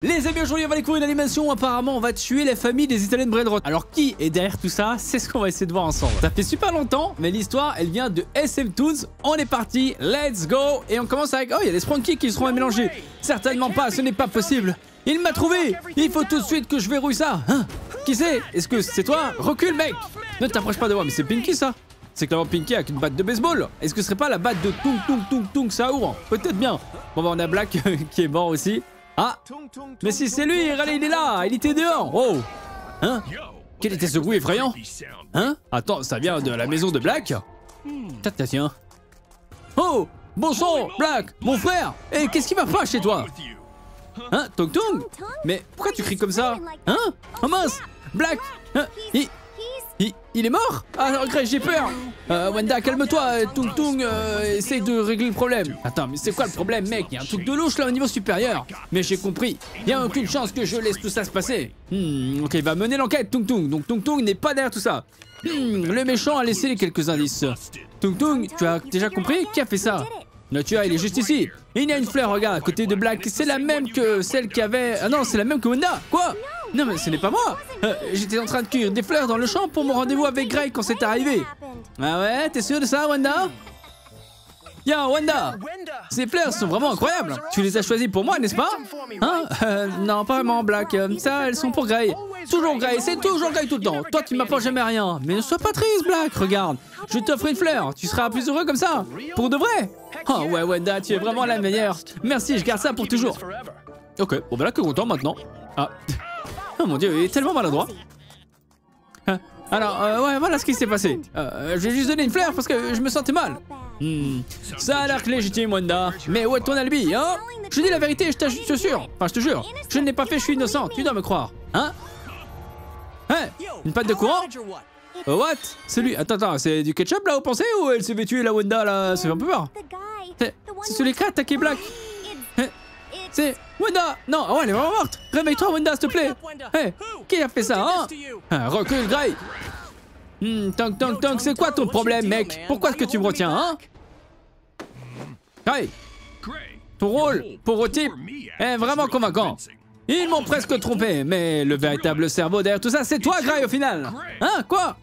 Les amis, aujourd'hui on va découvrir une animation. Apparemment on va tuer la famille des Italiens de Brainrot. Alors qui est derrière tout ça? C'est ce qu'on va essayer de voir ensemble. Ça fait super longtemps, mais l'histoire elle vient de SM Toons. On est parti, let's go. Et on commence avec... Oh, il y a des Spranky qui seront à mélanger. Certainement pas, ce n'est pas possible. Il m'a trouvé. Il faut tout de suite que je verrouille ça. Hein? Qui c'est? Est-ce que c'est toi? Recule mec. Ne t'approche pas de moi. Mais c'est Pinky ça. C'est clairement Pinky avec une batte de baseball. Est-ce que ce serait pas la batte de Tung Saour? Peut-être bien. Bon bah on a Black qui est mort aussi. Ah, mais si c'est lui, regardez, il est là, il était dehors. Oh, hein? Quel était ce bruit effrayant? Hein? Attends, ça vient de la maison de Black? Tiens. Oh, bon sang, Black, mon frère. Et qu'est-ce qui va pas chez toi? Hein, Tung? Mais pourquoi tu cries comme ça? Hein? Oh mince, Black, hein? Il est mort? Ah, Grey, j'ai peur. Wanda, calme-toi. Tung, essaye de régler le problème. Attends, mais c'est quoi le problème, mec? Il y a un truc de louche là au niveau supérieur. Mais j'ai compris. Il n'y a aucune chance que je laisse tout ça se passer. Ok, il va mener l'enquête, Tung. Donc Tung n'est pas derrière tout ça. Le méchant a laissé quelques indices. Tung, tu as déjà compris? Qui a fait ça? Le tueur, il est juste ici. Et il y a une fleur, regarde, à côté de Black. C'est la même que celle qui avait... Ah non, c'est la même que Wanda. Quoi? Non, mais ce n'est pas moi. J'étais en train de cueillir des fleurs dans le champ pour mon rendez-vous avec Grey quand c'est arrivé. Ah ouais, t'es sûr de ça, Wanda? Yo, Wanda, ces fleurs sont vraiment incroyables. Tu les as choisies pour moi, n'est-ce pas? Hein? Non, pas vraiment, Black. Ça, elles sont pour Grey. Toujours Grey, c'est toujours Grey tout le temps. Toi, tu m'apportes jamais rien. Mais ne sois pas triste, Black. Regarde, je t'offre une fleur. Tu seras plus heureux comme ça. Pour de vrai. Oh ouais, Wanda, tu es vraiment la meilleure. Merci, je garde ça pour toujours. Ok, bon, voilà que content maintenant. Ah. Oh mon dieu, il est tellement maladroit. Alors, ouais, voilà ce qui s'est passé. Je vais juste donner une fleur parce que je me sentais mal. Ça a l'air légitime, Wanda. Mais où est ton alibi, hein? Je dis la vérité, je t'assure. Enfin, je te jure. Je ne l'ai pas fait, je suis innocent. Tu dois me croire. Hein? Hein? Une patte de courant? What? C'est lui. Attends, c'est du ketchup là, vous pensez? Ou elle s'est fait tuer la Wanda là? C'est un peu peur. C'est celui qui a attaqué Black. C'est Wanda! Non, oh, elle est vraiment morte! Réveille-toi, Wanda, s'il te plaît! Hey, qui a fait ça, hein? Recule, Grey! Tung, c'est quoi ton problème, mec? Pourquoi est-ce que tu me retiens, hein? Grey! Ton rôle, pauvre type, est vraiment convaincant. Ils m'ont presque trompé, mais le véritable cerveau derrière tout ça, c'est toi, Grey, au final! Hein, quoi?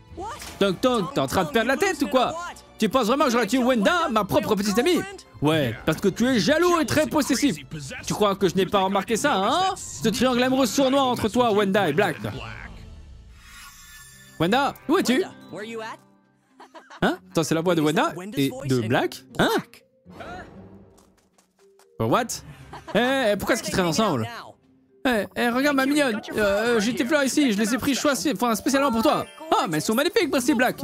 Tung, t'es en train de perdre la tête ou quoi? Tu penses vraiment que j'aurais tué Wanda, ma propre petite amie? Ouais, parce que tu es jaloux et très possessif. Tu crois que je n'ai pas remarqué ça, hein? Ce triangle amoureux sournois entre toi, Wanda et Black. Wanda, où es-tu? Hein? Attends, c'est la voix de Wanda et de Black? Hein? What? Pourquoi est-ce qu'ils traînent ensemble? Regarde ma mignonne. J'ai tes fleurs ici, je les ai pris spécialement pour toi. Ah, mais elles sont magnifiques, merci Black.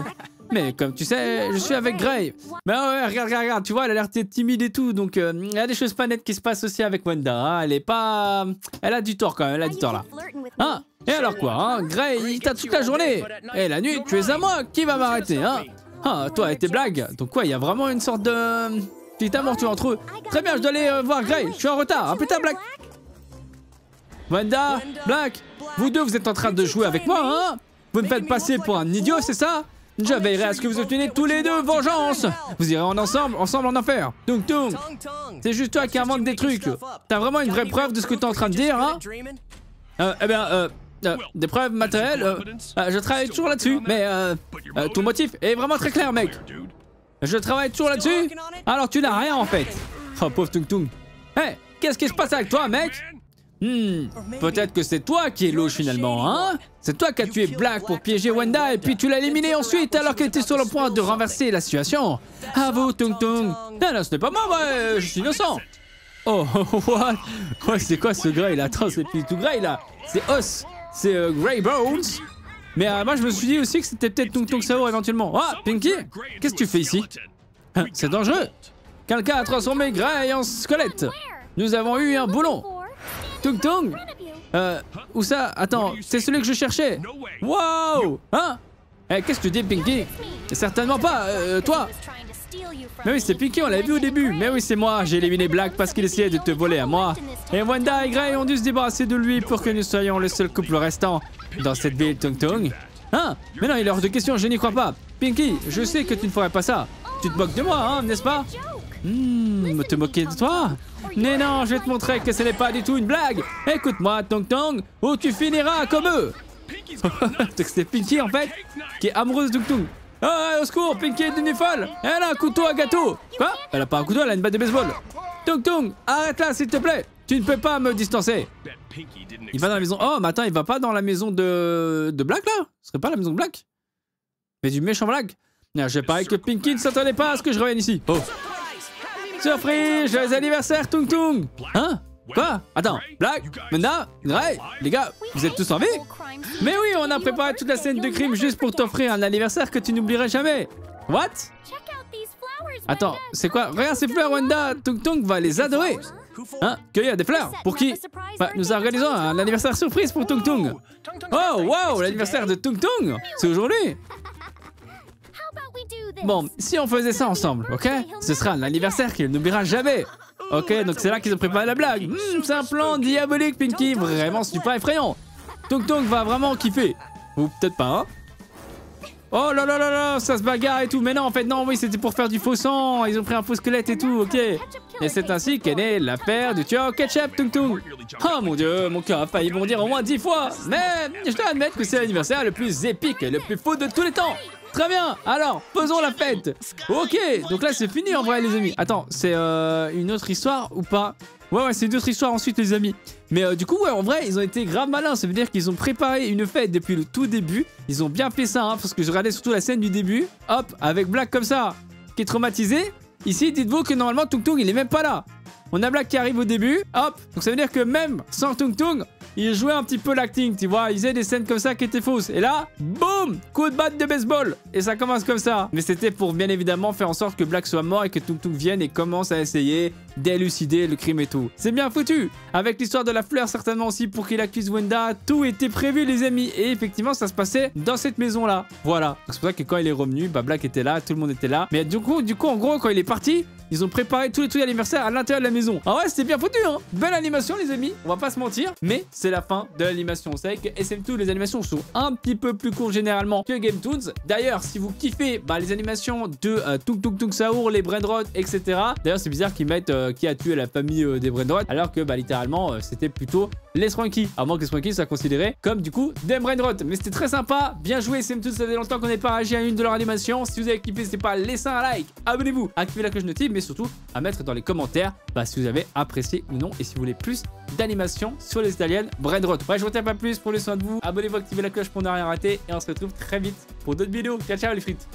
Mais comme tu sais, je suis avec Grey. Mais ouais, regarde, tu vois, elle a l'air timide et tout. Donc, il y a des choses pas nettes qui se passent aussi avec Wanda. Hein. Elle est pas... Elle a du tort quand même, elle a du tort là. Hein? Et alors quoi, hein? Grey, il t'a toute la journée. Et la nuit, tu es à moi, qui va m'arrêter, hein? Ah, toi et tes blagues. Donc quoi, il y a vraiment une sorte de... petite aventure entre eux. Très bien, je dois aller voir Grey. Je suis en retard. À plus tard, Black. Wanda, Black, vous deux, vous êtes en train de jouer avec moi, hein? Vous me faites passer pour un idiot, c'est ça? Je veillerai à ce que vous obteniez tous les deux vengeance. Vous irez ensemble en enfer. Tung, c'est juste toi qui invente des trucs. T'as vraiment une vraie preuve de ce que t'es en train de dire, hein? Des preuves matérielles. Je travaille toujours là-dessus, mais ton motif est vraiment très clair, mec. Je travaille toujours là-dessus. Alors tu n'as rien en fait. Oh pauvre Tung. Hey, qu'est-ce qui se passe avec toi, mec? Peut-être que c'est toi qui es louche finalement, hein? C'est toi qui as tué Black pour piéger Wanda et puis tu l'as éliminé ensuite alors qu'elle était sur le point de renverser la situation. À vous, Tung. Non, ce n'est pas moi, ouais, je suis innocent. Oh, what? Ouais, c'est quoi ce Grey là? Attends, c'est plus tout Grey là. C'est Os, c'est Grey Bones. Mais moi je me suis dit aussi que c'était peut-être Tung Saour éventuellement. Ah, Pinky, qu'est-ce que tu fais ici? C'est dangereux. Quelqu'un a transformé Grey en squelette. Nous avons eu un boulon. Tung, où ça? Attends, c'est celui que je cherchais. Wow! Hein? Qu'est-ce que tu dis, Pinky? Certainement pas, toi. Mais oui, c'est Pinky, on l'a vu au début. Mais oui, c'est moi, j'ai éliminé Black parce qu'il essayait de te voler à moi. Et Wanda et Grey ont dû se débarrasser de lui pour que nous soyons le seul couple restant dans cette ville, Tung. Hein? Mais non, il est hors de question, je n'y crois pas. Pinky, je sais que tu ne ferais pas ça. Tu te moques de moi, hein, n'est-ce pas? Te moquer de toi? Mais non, je vais te montrer que ce n'est pas du tout une blague. Écoute-moi, Tong Tong, ou tu finiras comme eux. C'est Pinky en fait, qui est amoureuse de Tung Tung. Oh, au secours, Pinky est devenue folle. Elle a un couteau à gâteau. Quoi? Elle a pas un couteau, elle a une batte de baseball. Tung Tung, arrête là s'il te plaît. Tu ne peux pas me distancer. Il va dans la maison. Oh, mais attends, il va pas dans la maison de Black là? Ce serait pas la maison de Black? Mais du méchant Black? J'ai pareil que Pinky ne s'attendait pas à ce que je revienne ici. Oh. Surprise, joyeux anniversaire, Tung Tung. Hein? Quoi? Attends, Black? Maintenant? Ouais, les gars, vous êtes tous en vie? Mais oui, on a préparé toute la scène de crime juste pour t'offrir un anniversaire que tu n'oublieras jamais. What? Attends, c'est quoi? Regarde ces fleurs, Wanda. Tung Tung va les adorer. Hein? Cueillir des fleurs? Pour qui? Bah, nous organisons un anniversaire surprise pour Tung Tung. Oh, wow, l'anniversaire de Tung Tung. C'est aujourd'hui. Bon, si on faisait ça ensemble, ok? Ce sera un anniversaire qu'il n'oubliera jamais. Ok, donc c'est là qu'ils ont préparé la blague. C'est un plan diabolique, Pinky. Vraiment super effrayant. Tung Tung va vraiment kiffer. Ou peut-être pas, hein? Oh là là là là, ça se bagarre et tout. Mais non, en fait, non, oui, c'était pour faire du faux sang. Ils ont pris un faux squelette et tout, ok. Et c'est ainsi qu'est née l'affaire du tueur au ketchup, Tung Tung. Oh mon dieu, mon cœur a failli bondir au moins 10 fois. Mais je dois admettre que c'est l'anniversaire le plus épique et le plus fou de tous les temps. Très bien, alors, faisons la fête. Ok, donc là c'est fini en vrai les amis. Attends, c'est une autre histoire ou pas? Ouais, c'est une autre histoire ensuite les amis. Mais du coup, ouais, en vrai, ils ont été grave malins. Ça veut dire qu'ils ont préparé une fête depuis le tout début. Ils ont bien fait ça, hein, parce que je regardais surtout la scène du début. Hop, avec Black comme ça, qui est traumatisé. Ici, dites-vous que normalement, Tung Tung, il est même pas là. On a Black qui arrive au début, hop. Donc ça veut dire que même sans Tung Tung, il jouait un petit peu l'acting, tu vois. Il faisait des scènes comme ça qui étaient fausses. Et là, boum, coup de batte de baseball. Et ça commence comme ça. Mais c'était pour bien évidemment faire en sorte que Black soit mort et que Tung Tung vienne et commence à essayer d'élucider le crime et tout. C'est bien foutu. Avec l'histoire de la fleur certainement aussi pour qu'il accuse Wanda. Tout était prévu les amis. Et effectivement, ça se passait dans cette maison-là. Voilà. C'est pour ça que quand il est revenu, bah Black était là, tout le monde était là. Mais du coup, en gros, quand il est parti, ils ont préparé tous les trucs d'anniversaire à l'intérieur de la maison. Ah ouais, c'était bien foutu, hein. Belle animation, les amis. On va pas se mentir. Mais c'est la fin de l'animation. Vous savez que SM2, les animations sont un petit peu plus courtes généralement que Game Toons. D'ailleurs, si vous kiffez les animations de Tung Tung Tung Saour, les Brainrot, etc. D'ailleurs, c'est bizarre qu'ils mettent qui a tué la famille des Brainrot, alors que littéralement, c'était plutôt les Swanky. À moins que les Swanky soient considérés comme du coup des Brainrot. Mais c'était très sympa. Bien joué, SM2. Ça fait longtemps qu'on n'ait pas réagi à une de leurs animations. Si vous avez kiffé, n'hésitez pas à laisser un like, abonnez-vous, activez la cloche notif, mais surtout à mettre dans les commentaires si vous avez apprécié ou non et si vous voulez plus d'animation sur les italiennes Brainrot. Ouais, je ne retiens pas plus, prenez soin de vous, abonnez-vous, activez la cloche pour ne rien rater et on se retrouve très vite pour d'autres vidéos. Ciao ciao les frites.